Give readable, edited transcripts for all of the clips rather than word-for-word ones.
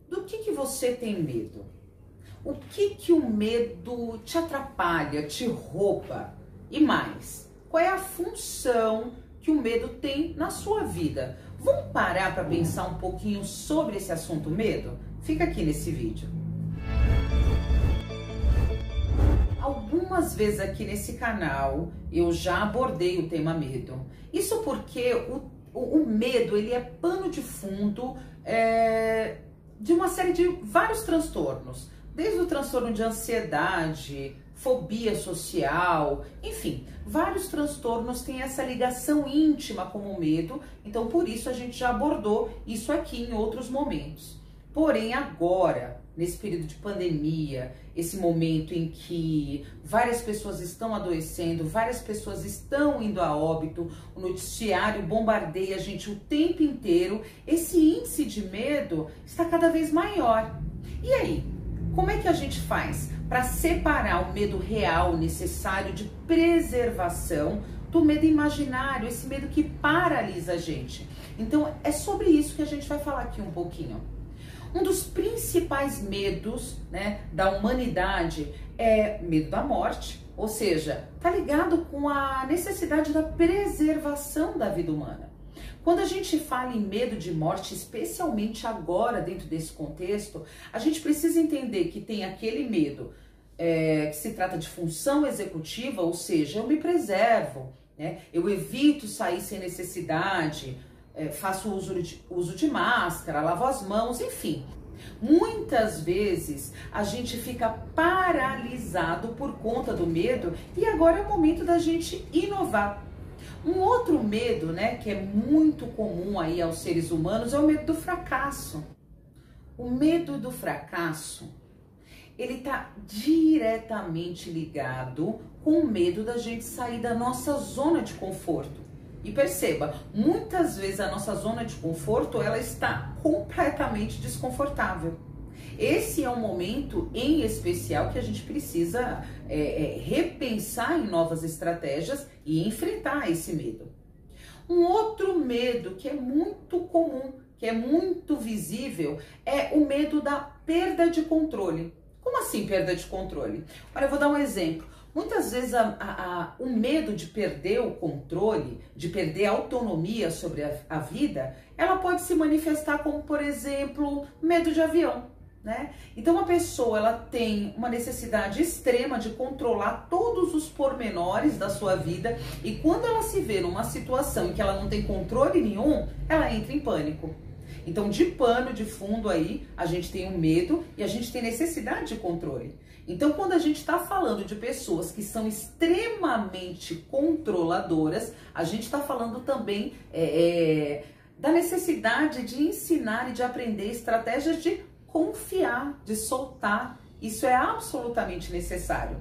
Do que você tem medo? O que o medo te atrapalha, te rouba? E mais, qual é a função que o medo tem na sua vida? Vamos parar para pensar um pouquinho sobre esse assunto medo? Fica aqui nesse vídeo. Algumas vezes aqui nesse canal eu já abordei o tema medo. Isso porque o medo ele é pano de fundo de uma série de vários transtornos. Desde o transtorno de ansiedade, fobia social, enfim, vários transtornos têm essa ligação íntima com o medo, então por isso a gente já abordou isso aqui em outros momentos. Porém, agora, nesse período de pandemia, esse momento em que várias pessoas estão adoecendo, várias pessoas estão indo a óbito, o noticiário bombardeia a gente o tempo inteiro, esse índice de medo está cada vez maior. E aí? Como é que a gente faz para separar o medo real necessário de preservação do medo imaginário, esse medo que paralisa a gente? Então é sobre isso que a gente vai falar aqui um pouquinho. Um dos principais medos, da humanidade é medo da morte, ou seja, tá ligado com a necessidade da preservação da vida humana. Quando a gente fala em medo de morte, especialmente agora dentro desse contexto, a gente precisa entender que tem aquele medo que se trata de função executiva, ou seja, eu me preservo, eu evito sair sem necessidade, faço uso de máscara, lavo as mãos, enfim. Muitas vezes a gente fica paralisado por conta do medo e agora é o momento da gente inovar. Um outro medo, que é muito comum aí aos seres humanos é o medo do fracasso. O medo do fracasso, ele tá diretamente ligado com o medo da gente sair da nossa zona de conforto. E perceba, muitas vezes a nossa zona de conforto, ela está completamente desconfortável. Esse é um momento em especial que a gente precisa repensar em novas estratégias e enfrentar esse medo. Um outro medo que é muito comum, que é muito visível, é o medo da perda de controle. Como assim perda de controle? Olha, eu vou dar um exemplo. Muitas vezes o medo de perder o controle, de perder a autonomia sobre a vida, ela pode se manifestar como, por exemplo, medo de avião. Então uma pessoa ela tem uma necessidade extrema de controlar todos os pormenores da sua vida e quando ela se vê numa situação em que ela não tem controle nenhum, ela entra em pânico. Então de pano de fundo aí a gente tem um medo e a gente tem necessidade de controle. Então quando a gente está falando de pessoas que são extremamente controladoras, a gente está falando também da necessidade de ensinar e de aprender estratégias de confiar, de soltar, isso é absolutamente necessário.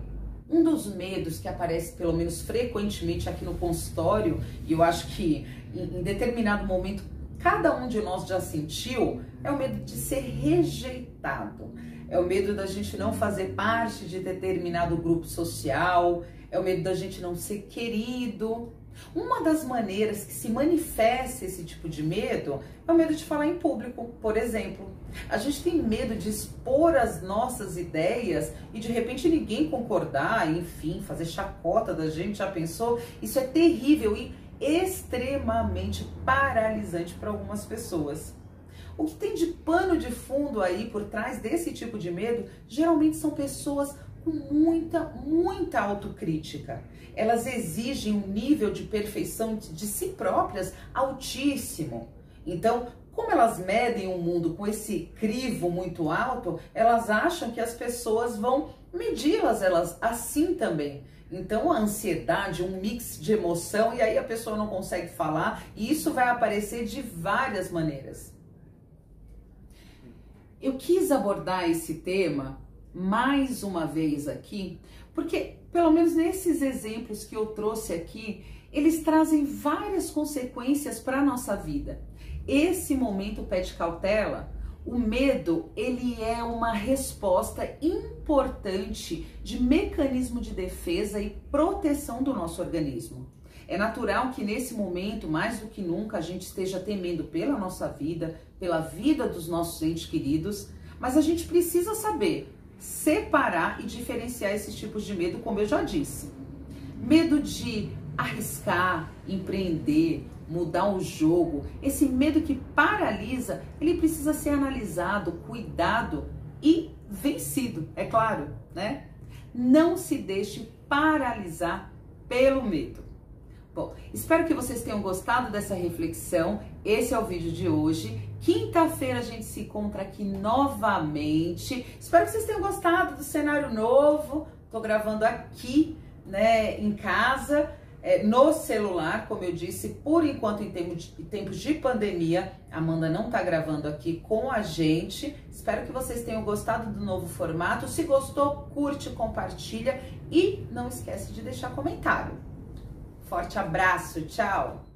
Um dos medos que aparece pelo menos frequentemente aqui no consultório, e eu acho que em determinado momento cada um de nós já sentiu, é o medo de ser rejeitado. É o medo da gente não fazer parte de determinado grupo social, é o medo da gente não ser querido. Uma das maneiras que se manifesta esse tipo de medo é o medo de falar em público, por exemplo. A gente tem medo de expor as nossas ideias e de repente ninguém concordar, enfim, fazer chacota da gente, já pensou? Isso é terrível e extremamente paralisante para algumas pessoas. O que tem de pano de fundo aí por trás desse tipo de medo, geralmente são pessoas com muita autocrítica. Elas exigem um nível de perfeição de si próprias altíssimo. Então, como elas medem o mundo com esse crivo muito alto, elas acham que as pessoas vão medi-las elas assim também. Então a ansiedade, um mix de emoção, e aí a pessoa não consegue falar, e isso vai aparecer de várias maneiras. Eu quis abordar esse tema mais uma vez aqui, porque pelo menos nesses exemplos que eu trouxe aqui, eles trazem várias consequências para a nossa vida. Esse momento pede cautela. O medo, ele é uma resposta importante de mecanismo de defesa e proteção do nosso organismo. É natural que nesse momento, mais do que nunca, a gente esteja temendo pela nossa vida, pela vida dos nossos entes queridos. Mas a gente precisa saber separar e diferenciar esses tipos de medo, como eu já disse. Medo de arriscar, empreender, mudar o jogo, esse medo que paralisa, ele precisa ser analisado, cuidado e vencido, é claro, né? Não se deixe paralisar pelo medo. Bom, espero que vocês tenham gostado dessa reflexão. Esse é o vídeo de hoje. Quinta-feira a gente se encontra aqui novamente. Espero que vocês tenham gostado do cenário novo. Tô gravando aqui, né, em casa, no celular, como eu disse, por enquanto em tempos de pandemia, a Amanda não tá gravando aqui com a gente. Espero que vocês tenham gostado do novo formato. Se gostou, curte, compartilha e não esquece de deixar comentário. Forte abraço, tchau!